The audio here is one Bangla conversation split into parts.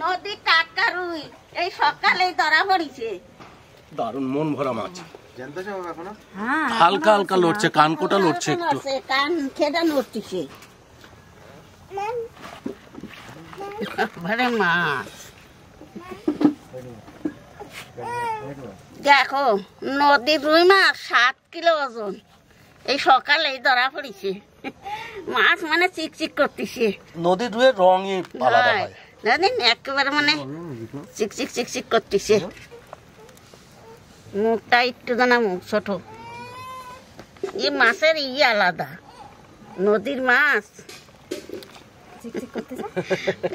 নদী টাটকা রুই এই সকালেই ধরা পড়িছে। দারুণ মন ভরা মাছ। জানতে চাও এখনো? হ্যাঁ, হালকা হালকা লড়ছে, কানকোটা লড়ছে একটু। কান খেদা নড়তিছে। ভরে মাছ দেখো, নদীর রুই মাছ 7 কিলো ওজন। এই সকালেই ধরা পড়িছে। মাছ মানে চিকচিক করতেছে। নদীর রুইয়ের রঙই আলাদা হয়, জানেন, একেবারে মানে চিকচিক চিকচিক করতেছে। মুখটা একটু জানা মুখ ছোট। এই মাছের আলাদা, নদীর মাছ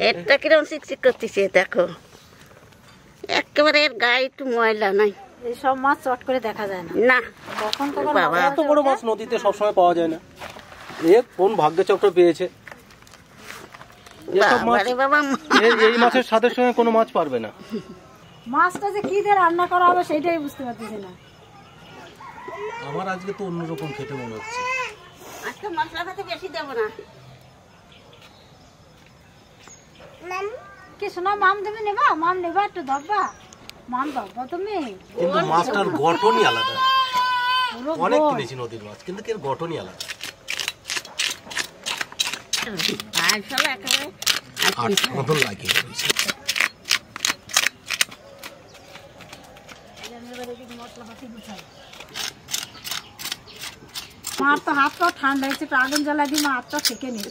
এটা কিরকম চিকচিক করতেছে দেখো। একেবারে এর গায়ে একটু ময়লা নাই। সব মাছ চট করে দেখা যায় না। না বাবা, এত বড় মাছ নদীতে সবসময় পাওয়া যায় না। এ কোন ভাগ্যচক্র পেয়েছে। এই মাছের স্বাদের সঙ্গে কোনো মাছ পারবে না। মাছটা যে কি দিয়ে রান্না করা হবে সেটাই বুঝতে পারতেছি না। আমার আজকে তো অন্যরকম খেতে মনে হচ্ছে। আজকে মশলা পাতি বেশি দেব না। কি শোনা, মাম তুমি নেবা? মাম নেবা, একটু ধরবা? মাম ধরবা তুমি? কিন্তু মাছটার গঠনই আলাদা। অনেক কিনেছি নদীর মাছ, কিন্তু এর গঠনই আলাদা। মতন লাগে মার তো হাতটাও ঠান্ডা হয়েছে, একটু আগুন জ্বালা দিয়ে মা হাতটা থেকে নি।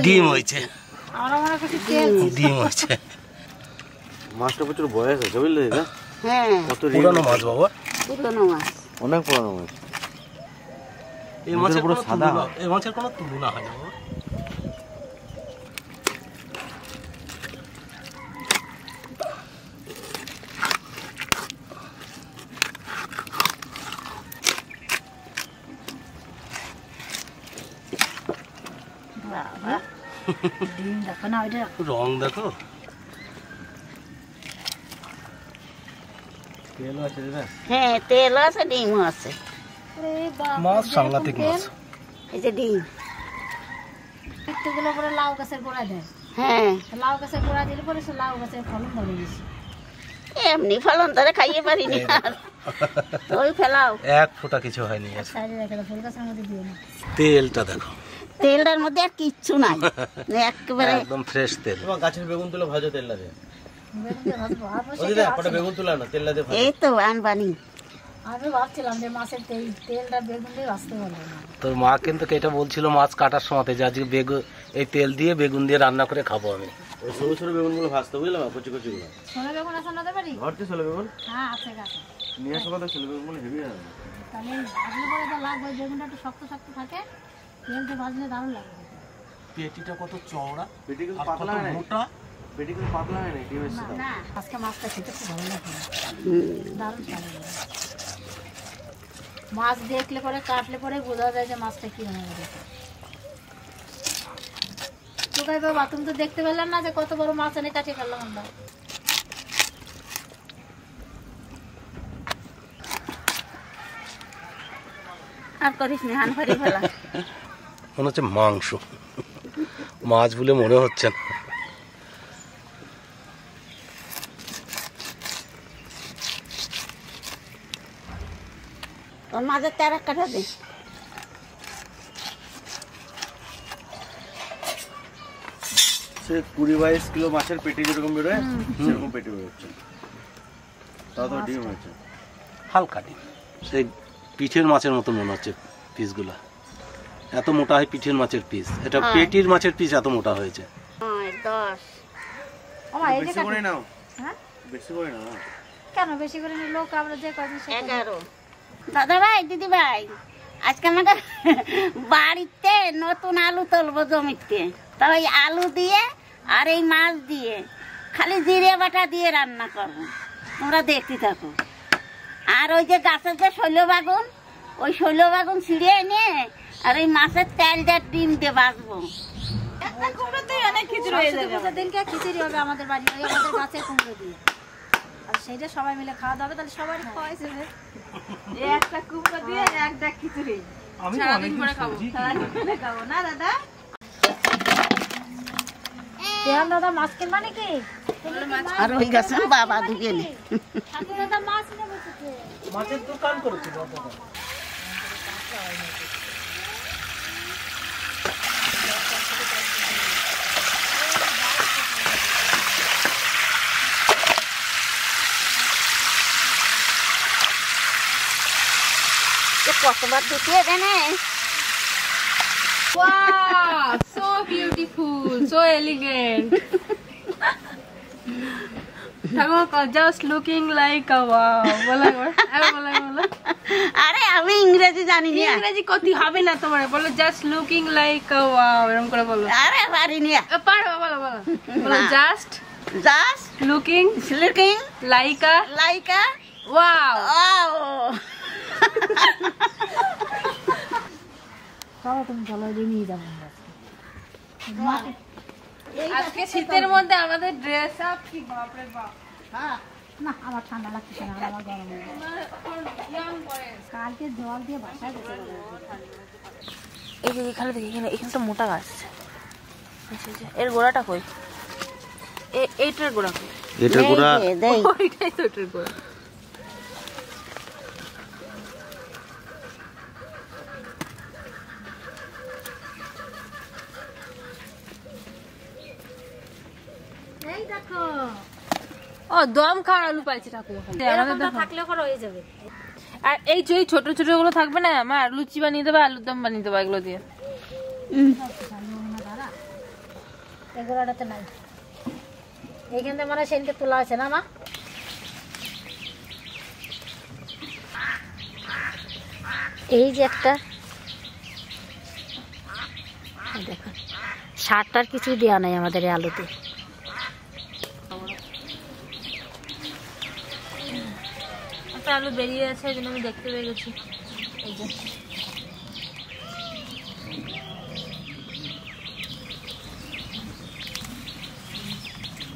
ডিম হয়েছে, ডিম হয়েছে। মাছটা প্রচুর বয়স আছে বুঝলে? হ্যাঁ, পুরানো মাছ বাবা, পুরানো মাছ, অনেক পুরানো মাছ। এই মাছের পুরো সাদা, এই মাছের কোনো তুলনা হয় না বাবা। ডিম দেখো না, ওইটা রং দেখো। তেল আছে দাদা? হ্যাঁ, তেল আছে, ডিম আছে। মাছ সাংঘাতিক মাছ। এই যে ডিম, গুলো পরে লাউ গাছের গোড়া দেয়। হ্যাঁ, লাউ গাছের গোড়া দিলে পরে সে লাউ গাছের ফলন ধরে গেছে। এমনি ফলন ধরে খাইয়ে পারিনি আর ওই ফেলাও। এক ফোঁটা কিছু হয়নি। সাইডে রেখে দাও, ফুল গাছের মধ্যে দিও না। তেলটা দেখো, তেলটার মধ্যে আর কিচ্ছু নাই, একেবারে একদম ফ্রেশ তেল। তোমার গাছের বেগুন তুলে ভাজো তেল লাগে। বেগুন তুলা না, তেল লাগে। এই তো আনবানি। আমি ভাবছিলাম যে মাছের তেলটা বেগুন দিয়ে ভাজতে পারবো না। তোর মা কিন্তু এটা বলছিল মাছ কাটার সময় যে আজকে বেগুন, এই তেল দিয়ে বেগুন দিয়ে রান্না করে খাবো আমি। ওই সরু সরু বেগুনগুলো ভাজতে বুঝলাম, কচি কচি গুলো। সোনা বেগুন আছে না পারি? ঘরতে ছোলা বেগুন? হ্যাঁ, আছে গাছে। নিয়ে আসো, কথা ছোলা বেগুন হেভি না? তাহলে ভাজলে পরে তো লাগবে, বেগুনটা একটু শক্ত শক্ত থাকে, তেল দিয়ে ভাজলে দারুণ লাগবে। পেটিটা কত চওড়া, পেটি কিন্তু পাতলা হয় না, মোটা। পেটি কিন্তু পাতলা হয় না, ডিমের সাথে। না, আজকে মাছটা খেতে খুব ভালো লাগে, দারুণ স্বাদ লাগে। মাছ দেখলে পরে, কাটলে পরে বোঝা যায় যে মাছটা কি হবে। তোকাই বাবা, তুমি তো দেখতে পেলাম না যে কত বড় মাছ এনে কাটিয়ে ফেললাম আমরা। আর করিস নি, হান ফারি ফেলা। মনে হচ্ছে মাংস, মাছ বলে মনে হচ্ছে না। ওর মাঝে 13 কাঠা দে। সে 20-22 কিলো মাছের পেটি যেরকম বেরোয় সেরকম পেটি বেরোচ্ছে। তাও তো ডিম হয়েছে, হালকা ডিম, সেই পিঠের মাছের মতো মনে হচ্ছে পিসগুলা। এত মোটা হয় পিঠের মাছের পিস, এটা পেটির মাছের পিস এত মোটা হয়েছে। 10 বেশি করে নাও। হ্যাঁ বেশি করে নাও। কেন বেশি করে নিয়ে লোক আমরা যে কদিন 11 দাদা ভাই দিদি ভাই আজকে আমাদের বাড়িতে নতুন আলু তুলবো জমিতে, তাই আলু দিয়ে আর এই মাছ দিয়ে খালি জিরে বাটা দিয়ে রান্না করবো, তোমরা দেখতে থাকো। আর ওই যে গাছের যে শৈল বাগুন, ওই শৈল বাগুন ছিঁড়ে এনে আর এই মাছের তেল দিয়ে ডিম দিয়ে বাঁচবো। দিনকে খিচুড়ি হবে আমাদের বাড়ি, আমাদের গাছের কুমড়ো দিয়ে, আর সেইটা সবাই মিলে খাওয়া দাওয়া হবে, তাহলে সবাই খাওয়াই যাবে। একটা কুমড়ো দিয়ে একটা খিচুড়ি সারাদিন করে খাবো, সারাদিন করে খাবো না দাদা। দাদা মাছ কিনবা নাকি? আর ওই গাছে বাবা ঢুকে নে দাদা মাছ নেবো, মাছের দোকান করেছিল। কতবার ঢুকিয়ে দেনে। Wow, so beautiful, so elegant. Just looking like a wow. বলো বলো। আরে আমি ইংরেজি জানি না। ইংরেজি কতি হবে না তোমার, বলো just looking like a wow এরকম করে বলো। আরে পারি না। পারো, বলো। বলো just looking like a wow. তুমি চলো নিয়ে যাবো আজকে শীতের মধ্যে আমাদের ড্রেস আপ কি বাপরে বাপ। না আমার ঠান্ডা লাগছে না, আমার গরম কালকে জল দিয়ে বাসায় গেছে। এই যে এখানে দেখি, এখানে তো মোটা গাছ, এর গোড়াটা কই? এইটার গোড়া কই? এটার গোড়া ওইটাই তো এটার গোড়া। এই দেখো ও দম খাওয়ার আলু পাইছি ঠাকুমা, থাকলে করে হয়ে যাবে। আর এই যে ছোট ছোট গুলো থাকবে না, আমার লুচি বানিয়ে দেবো, আলুর দম বানিয়ে দেবো এগুলো দিয়ে। এগুলোটাতে নাই, এইখান থেকে মানে সেদিনকে তোলা আছে না মা। এই যে একটা দেখো সারটার কিছু দেওয়া নাই আমাদের এই আলুতে। আলু বেরিয়ে আছে, এই জন্য আমি দেখতে পেয়ে গেছি। এই যে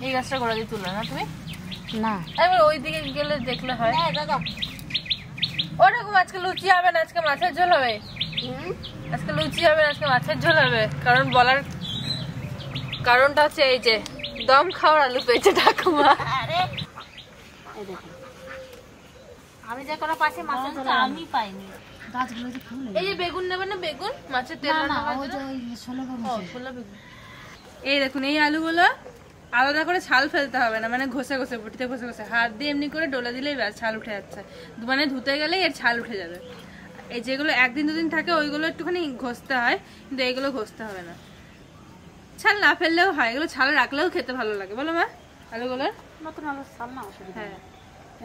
এই গাছটা গোড়া দিয়ে তুললে না তুমি? না আমি ওই দিকে গেলে দেখলে হয়। ওরকম আজকে লুচি হবে না, আজকে মাছের ঝোল হবে। আজকে লুচি হবে না, আজকে মাছের ঝোল হবে। কারণ বলার কারণটা হচ্ছে এই যে দম খাওয়ার আলু পেয়েছে ঠাকুমা। আমি যে কোনো পাশে মাছের ঝোল আমি পাইনি। গাছগুলো যে ফুল এই যে বেগুন নেবে না, বেগুন মাছের তেল রান্না করার জন্য। বেগুন এই দেখুন, এই আলুগুলো আলাদা করে ছাল ফেলতে হবে না, মানে ঘষে ঘষে বটিতে ঘষে ঘষে হাত দিয়ে এমনি করে ডলে দিলেই ব্যাস ছাল উঠে যাচ্ছে। মানে ধুতে গেলে এর ছাল উঠে যাবে। এই যেগুলো একদিন দুদিন থাকে ওইগুলো একটুখানি ঘষতে হয়, কিন্তু এইগুলো ঘষতে হবে না। ছাল না ফেললেও হয়, এগুলো ছাল রাখলেও খেতে ভালো লাগে, বলো মা? আলুগুলোর নতুন আলু ছাল না অসুবিধা। হ্যাঁ,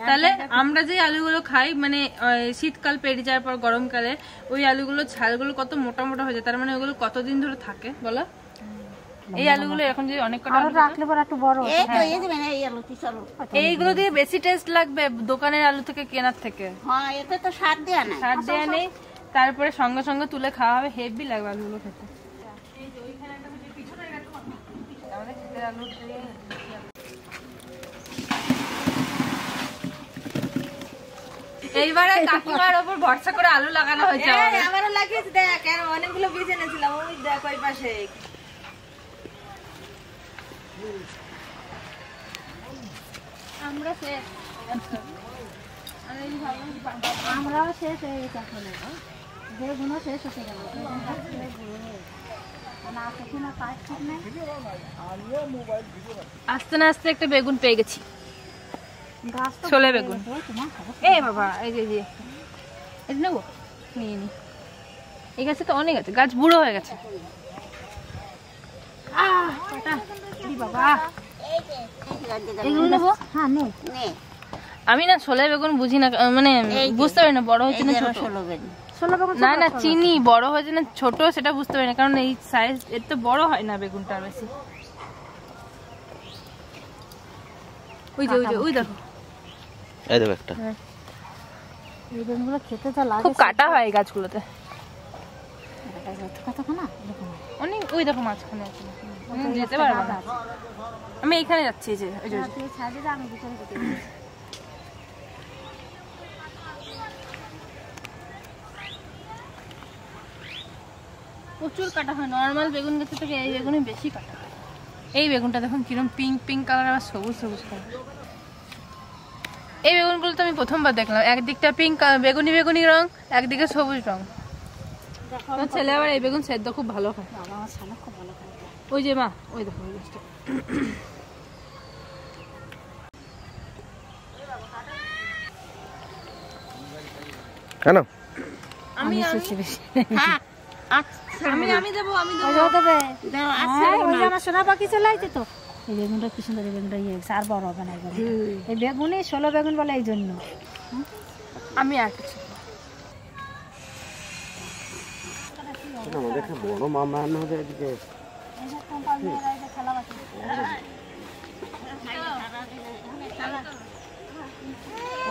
তাহলে আমরা যে আলুগুলো খাই মানে শীতকাল পেরিয়ে যাওয়ার পর গরমকালে ওই আলুগুলো ছালগুলো কত মোটা মোটা হয়ে যায়, তার মানে ওগুলো কতদিন ধরে থাকে বলো? এই আলুগুলো এখন যদি অনেক কটা রাখলে পরে একটু বড় এইগুলো দিয়ে বেশি টেস্ট লাগবে দোকানের আলু থেকে কেনার থেকে। হ্যাঁ এতে তো সার দেয়া নাই, সার দেয়া নেই, তারপরে সঙ্গে সঙ্গে তুলে খাওয়া হবে, হেভি লাগবে আলুগুলো খেতে। এইবারে কাকিমার ওপর ভরসা করে আলু লাগানো হয়েছে। আমারও লাগিয়েছে, দেখ অনেকগুলো বীজ এনেছিলাম, ওই দেখ ওই পাশে। আমরা শেষ, আমরাও শেষ হয়ে গেছে এখন, যেগুলো শেষ হতে গেল আস্তে না আস্তে একটা বেগুন পেয়ে গেছি, ছোলে বেগুন। এই বাবা, এই যে এটা নেবো, নিয়ে নি। এই গাছে তো অনেক আছে, গাছ বুড়ো হয়ে গেছে। বাবা এগুলো নেবো। হ্যাঁ নে নে। আমি না ছোলা বেগুন বুঝি না, মানে বুঝতে পারি না বড় হয়েছে না ছোট। না না চিনি বড় হয়েছে না ছোট সেটা বুঝতে পারি না, কারণ এই সাইজ এর তো বড় হয় না বেগুনটা বেশি। ওই যে ওই দেখো এই দেখো একটা। এই বেগুনগুলো খেতে তো লাগে, খুব কাটা হয় এই গাছগুলোতে কতক্ষণ না অনেক। ওই দেখো মাঝখানে আছে, যেতে পারবো না আমি, এইখানে যাচ্ছি। এই যে ওই যে তুই ছাড়ি দে, আমি ভিতরে যেতে প্রচুর কাটা হয়। নর্মাল বেগুন গাছের থেকে এই বেগুনে বেশি কাটা হয়। এই বেগুনটা দেখুন কিরকম পিঙ্ক পিঙ্ক কালার, আর সবুজ সবুজ কালার। এই বেগুনগুলো তো আমি প্রথমবার দেখলাম, একদিকটা পিঙ্ক বেগুনি বেগুনি রং, একদিকে সবুজ রং। আমার ছেলে আবার এই বেগুন সেদ্ধ খুব ভালো খায়। আমার ছানা খুব ভালো খায়। ওই যে মা ওই দেখো ওই গাছটা। কেন আমি হ্যাঁ আচ্ছা আমি দেবো, আমি দেবো। ওই দেবে দাও। আচ্ছা ওই যে আমার সোনা পাখি চলে আইছে তো। এই বেগুনটা কি সুন্দর, এই বেগুনটা ইয়ে আর বড় হবে না। এই বেগুনই 16 বেগুন বলে এই জন্য। আমি আর কিছু আমাদের একটা বড় মামা আনা হবে এদিকে।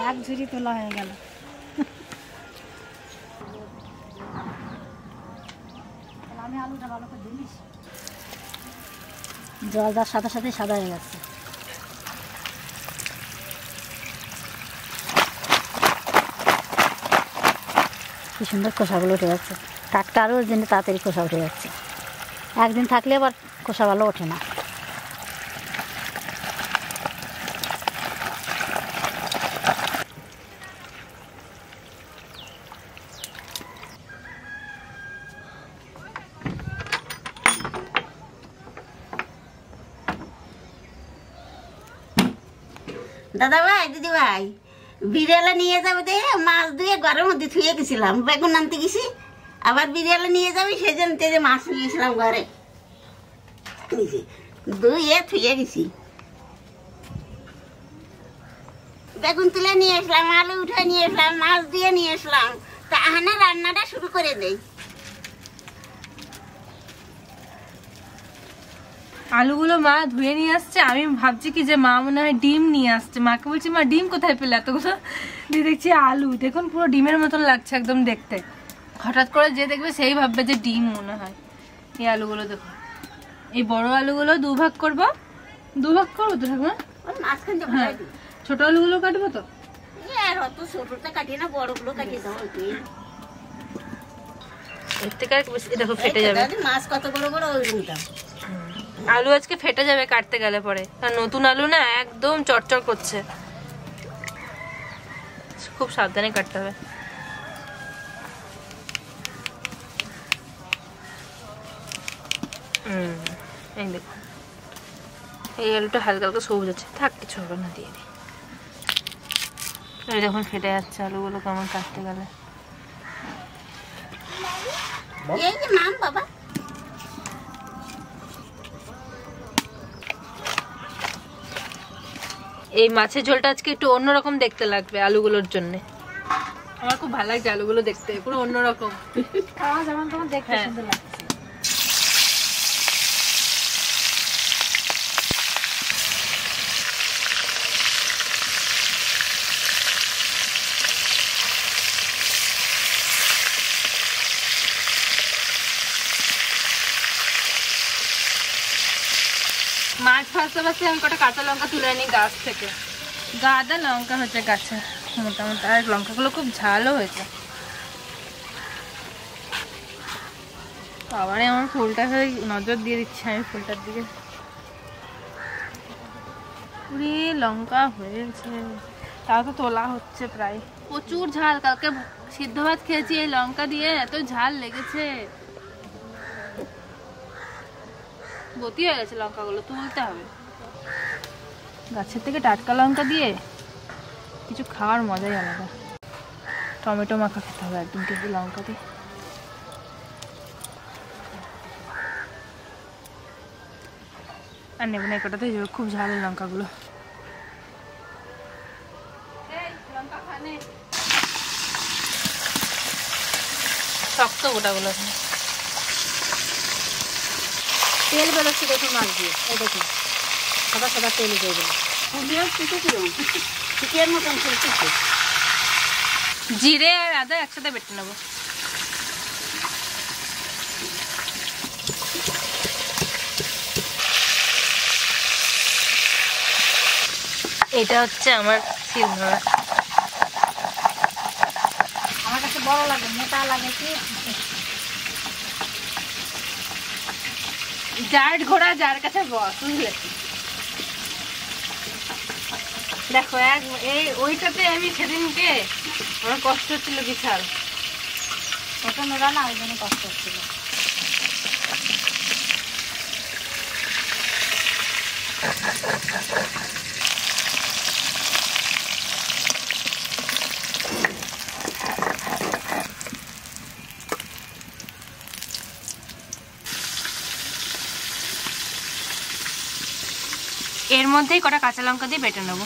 এক ঝুড়ি তোলা হয়ে গেল। আমি আলুটা ভালো করে দিলিস, জল দেওয়ার সাথে সাথে সাদা হয়ে যাচ্ছে। কি সুন্দর খোসাগুলো উঠে যাচ্ছে, টাটকা আরও ওই জন্য তাড়াতাড়ি খোসা উঠে যাচ্ছে। একদিন থাকলে আবার খোসা ভালো ওঠে না। দাদা ভাই দিদি ভাই, বিড়ালে নিয়ে যাবে দে, মাছ ধুয়ে ঘরের মধ্যে থুয়ে গেছিলাম, বেগুন আনতে গেছি, আবার বিড়ালে নিয়ে যাবি সেই জন্য তেজে মাছ নিয়েছিলাম ঘরে, ধুয়ে থুয়ে গেছি। বেগুন তুলে নিয়ে আসলাম, আলু উঠে নিয়ে আসলাম, মাছ দিয়ে নিয়ে আসলাম, তা আহানে রান্নাটা শুরু করে দেই। আলুগুলো মা ধুয়ে নিয়ে আসছে, আমি ভাবছি কি যে মা মনে হয় ডিম নিয়ে আসছে। মাকে বলছি মা ডিম কোথায় পেলে এতগুলো, দিয়ে দেখছি আলু। দেখুন পুরো ডিমের মতন লাগছে একদম দেখতে। হঠাৎ করে যে দেখবে সেই ভাববে যে ডিম মনে হয়। এই আলুগুলো দেখুন, এই বড় আলুগুলো দুভাগ করবো তো ঠাকুমা। হ্যাঁ ছোট আলুগুলো কাটবো তো, আর অত ছোটটা কাটি না, বড়গুলো কাটি দাও। এর থেকে আর বেশি দেখো ফেটে যাবে। মাছ কত বড় বড় ওইটা আলু আজকে ফেটে যাবে কাটতে গেলে পরে, আর নতুন আলু না একদম চড়চড় করছে, খুব সাবধানে কাটতে হবে। এই দেখো এই আলুটা হালকা হালকা সবুজ আছে, থাক কিছু হবে না, দিয়ে দিই। এই দেখুন ফেটে যাচ্ছে আলুগুলো কেমন কাটতে গেলে। এই যে নাম বাবা, এই মাছের ঝোলটা আজকে একটু অন্যরকম দেখতে লাগবে আলুগুলোর জন্য। আমার খুব ভালো লাগছে আলুগুলো দেখতে, পুরো অন্যরকম। খাওয়া যেমন তোমার দেখতে সুন্দর লাগছে। মাছ ভাজতে ভাজতে আমি কটা কাঁচা লঙ্কা তুলে আনি গাছ থেকে। গাদা লঙ্কা হচ্ছে গাছে মোটামুটি, আর লঙ্কাগুলো খুব ঝালও হয়েছে। আবার আমার ফুলটা নজর দিয়ে দিচ্ছি আমি ফুলটার দিকে। পুরি লঙ্কা হয়েছে, তাও তো তোলা হচ্ছে প্রায়। প্রচুর ঝাল, কালকে সিদ্ধ ভাত খেয়েছি এই লঙ্কা দিয়ে, এত ঝাল লেগেছে, গতি হয়ে গেছে লঙ্কাগুলো, তুলতে হবে। গাছের থেকে টাটকা লঙ্কা দিয়ে কিছু খাওয়ার মজাই আলাদা। টমেটো মাখা খেতে হবে একদিন কিন্তু লঙ্কা দিয়ে। আর নেব না, কটাতে খুব ঝালের লঙ্কাগুলো। শক্ত গোটাগুলো। তেল বেরোচ্ছে দেখুন মাছ দিয়ে, এই দেখুন সাদা সাদা তেল দিয়ে গেল। জিরে আর আদা একসাথে বেটে নেবো। এটা হচ্ছে আমার শিলনোড়া। আমার কাছে বড় লাগে, মোটা লাগে কি যার ঘোড়া যার কাছে বস, বুঝলে? দেখো ওইটাতে আমি সেদিনকে আমার কষ্ট হচ্ছিল বিশাল। ছোট নোড়া না, ওই জন্য কষ্ট হচ্ছিল। এর মধ্যেই কটা কাঁচা লঙ্কা দিয়ে বেটে নেবো।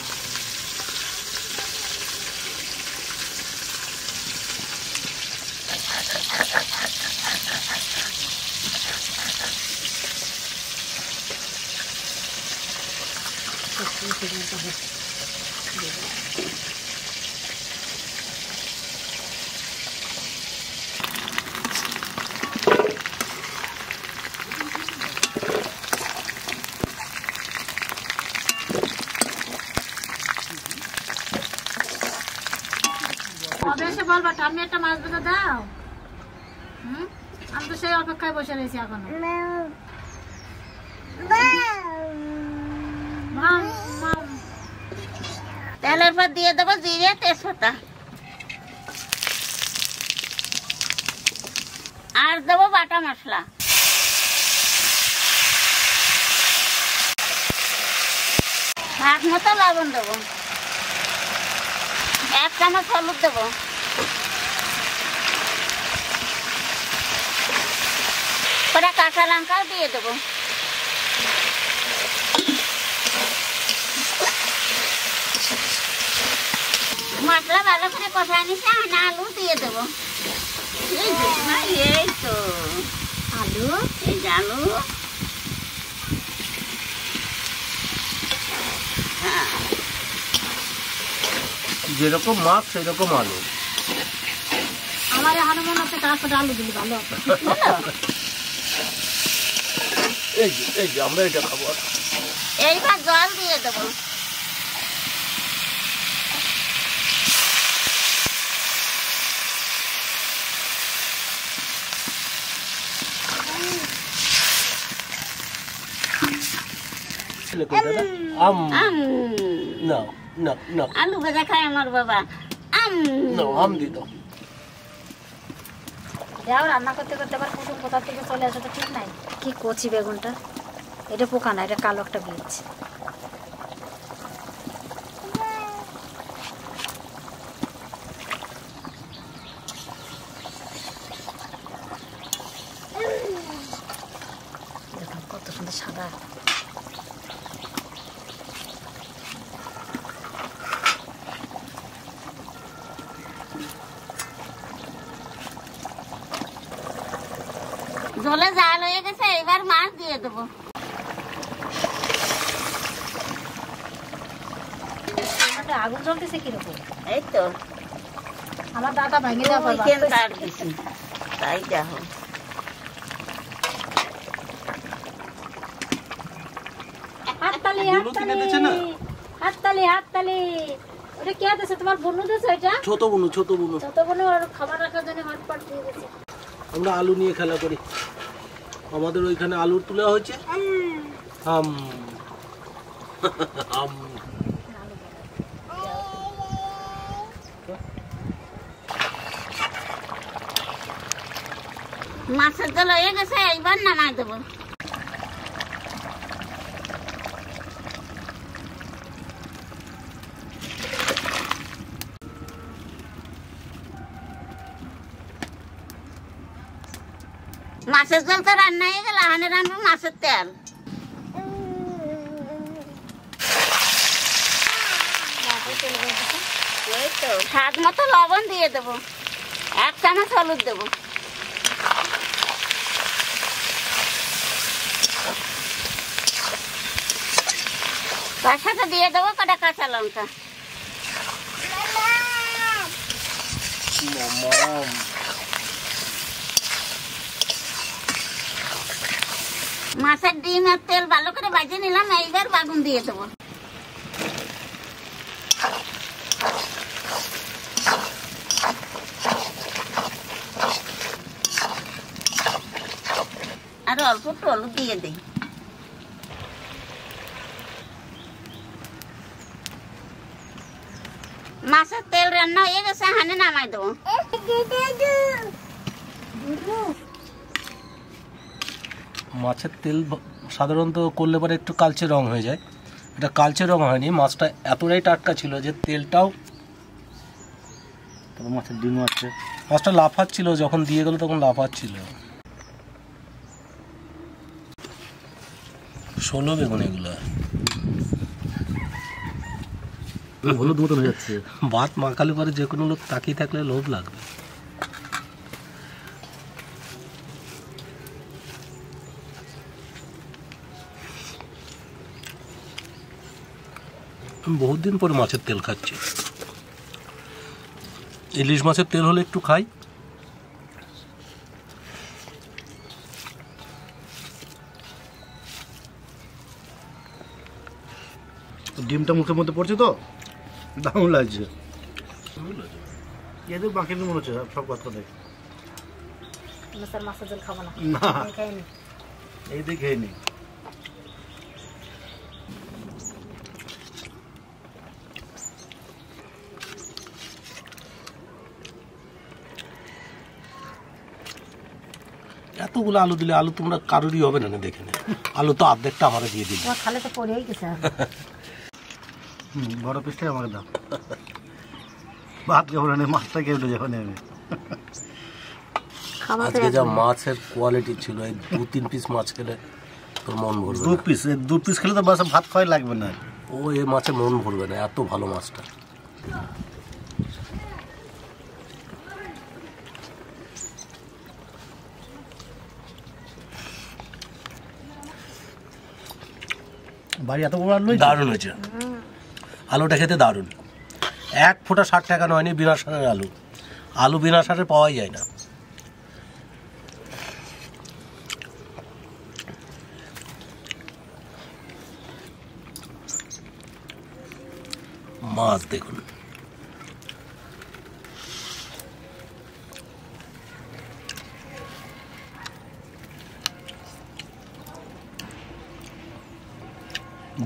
কবে এসে বলবা টামি একটা মাছ ভেজে দাও? আমি তো সেই অপেক্ষায় বসে রয়েছি এখনো। তেলের পর দিয়ে দেবো জিরে তেজপাতা, আর দেবো বাটা মশলা, ভাত মতো লবণ দেবো, 1 চামচ হলুদ দেবো, কটা কাঁচা লঙ্কাও দিয়ে দেবো, মশলা ভালো করে কষায় নিচ্ছে, আমি আলু দিয়ে দেবো। এই তো আলু, এই যে আলু, যেরকম মাছ সেরকম আলু। আমার এখনো মনে হচ্ছে তারপরে আলু দিলি ভালো হবে। এই যে আমরা এটা খাবো। এইবার জল দিয়ে দেবো, আলু ভাজা খায় আমার বাবা। আম দিত যাও রান্না করতে করতে আবার কুটুম কোথা থেকে চলে আসে তো ঠিক নাই। কি কচি বেগুনটা, এটা পোকা না, এটা কালো একটা বীজ। দেখুন কত সুন্দর সাদা। জলে জাল হয়ে গেছে, এবার মাছ দিয়ে দেবো। আগুন জ্বলতেছে কিরকম? এই তো আমার দাদা ভেঙে দেওয়া তাই দেখো। হাততালি হাততালি হাততালি হাততালি। ওটা কে দিয়েছে? তোমার বনু দিয়েছে? এটা ছোট বুনু, ছোট বুনু। ছোট বনু আর খাবার রাখার জন্য হটপট দিয়ে দিয়েছে। আমরা আলু নিয়ে খেলা করি, আমাদের ওইখানে আলু তোলা হয়েছে। মাছের জল হয়ে গেছে, এইবার নামাই দেবো। মাছের জল তো রান্না হয়ে গেল, হানে রান্না মাছের তেল। স্বাদ মতো লবণ দিয়ে দেবো, 1 চামচ হলুদ দেবো, তার সাথে দিয়ে দেবো কটা কাঁচা লঙ্কা। মাছের ডিম আর তেল ভালো করে ভাজে নিলাম, এইবার বাগুন দিয়ে দেবো। আর অল্প একটু হলুদ দিয়ে দিই। মাছের তেল রান্না হয়ে গেছে, হানে নামাই দেবো। মাছের তেল সাধারণত করলে পরে একটু কালচে রং হয়ে যায়, এটা কালচে রং হয়নি, মাছটা এতটাই টাটকা ছিল যে তেলটাও, তারপর মাছের ডিমও আছে, মাছটা লাফাচ্ছিল, যখন দিয়ে গেল তখন লাফাচ্ছিল। 16 বেগুন এগুলো, হলুদ মতন হয়ে যাচ্ছে। ভাত মাখালে পরে যে কোনো লোক তাকিয়ে থাকলে লোভ লাগবে। আমি বহুত দিন পরে মাছের তেল খাচ্ছি। ইলিশ মাছের তেল হলে একটু খাই, ডিমটা মুখের মধ্যে পড়ছে তো দারুণ লাগছে। এদের বাকি মনে হচ্ছে সব কথা দেখ মাছের ঝোল খাবো না, না খাইনি। এই দিকে খেয়ে নি। এতগুলো আলু দিলে আলু তোমরা কারোরই হবে না, দেখে নে, আলু তো অর্ধেকটা আমার দিয়ে দিল। তোমার খালে তো পড়েই গেছে। বড় পিসটাই আমাকে দাও, ভাত খাবো না, মাছটা খেয়ে উঠে যাবো আমি। আজকে যা মাছের কোয়ালিটি ছিল, এই 2-3 পিস মাছ খেলে তোর মন ভরবে। 2 পিস খেলে তো বাসা ভাত খাওয়াই লাগবে না। ও এই মাছে মন ভরবে না, এত ভালো মাছটা। বাড়ি এত বড় আলু দারুণ হয়েছে, আলুটা খেতে দারুণ। 1 ফোঁটা 60 টাকা নয়নি, বিনা সারের আলু, আলু বিনা সারে পাওয়াই যায় না। মাছ দেখুন,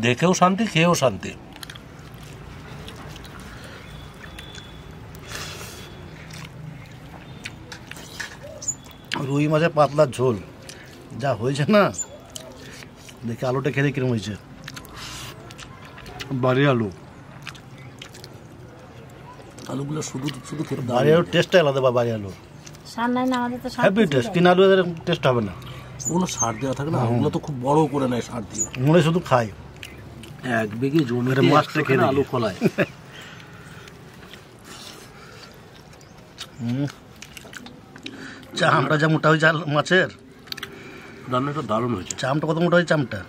দেখেও শান্তি, খেয়েও শান্তি। রুই মাছের পাতলা ঝোল যা হয়েছে না, দেখে আলুটা খেতে কিরম হয়েছে। বাড়ির আলু, আলুগুলো শুধু শুধু খেতে বাড়ি আলুর টেস্টটাই আলাদা। বাড়ি আলু সার নাই না আমাদের, তো সার হ্যাপি টেস্ট, কিনা আলু এরকম টেস্ট হবে না। ওগুলো সার দেওয়া থাকে না, ওগুলো তো খুব বড় করে নেয় সার দিয়ে। মনে শুধু খাই 1 বিঘে জমিতে মাছটা খেয়ে আলু ফলায়। চামটা যা মোটা হয়েছে মাছের, রান্নাটা দারুণ হয়েছে। চামটা কত মোটা হয়েছে চামটা,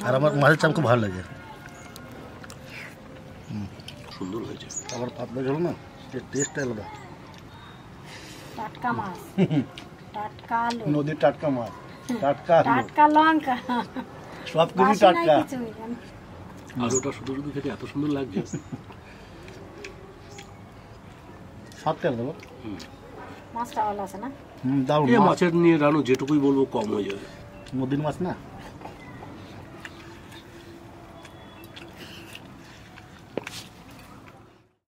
আর আমার মাছের চাম খুব ভালো লাগে, সুন্দর হয়েছে। আবার পাতলা ঝোল না, টেস্টটা আলাদা। টাটকা মাছ, টাটকা আলু, নদীর টাটকা মাছ, টাটকা আলু, টাটকা লঙ্কা, সব কিছু বাসি নাই টাটকা। কিছু। আলুটা শুধু শুধু খেতে এত সুন্দর লাগছে। সবটা দেবো, মাছটা ভালো আছে না? দারুণ এই মাছের নিয়ে রানু যেটুকুই বলবো কম হয়ে যাবে। নদীর মাছ না।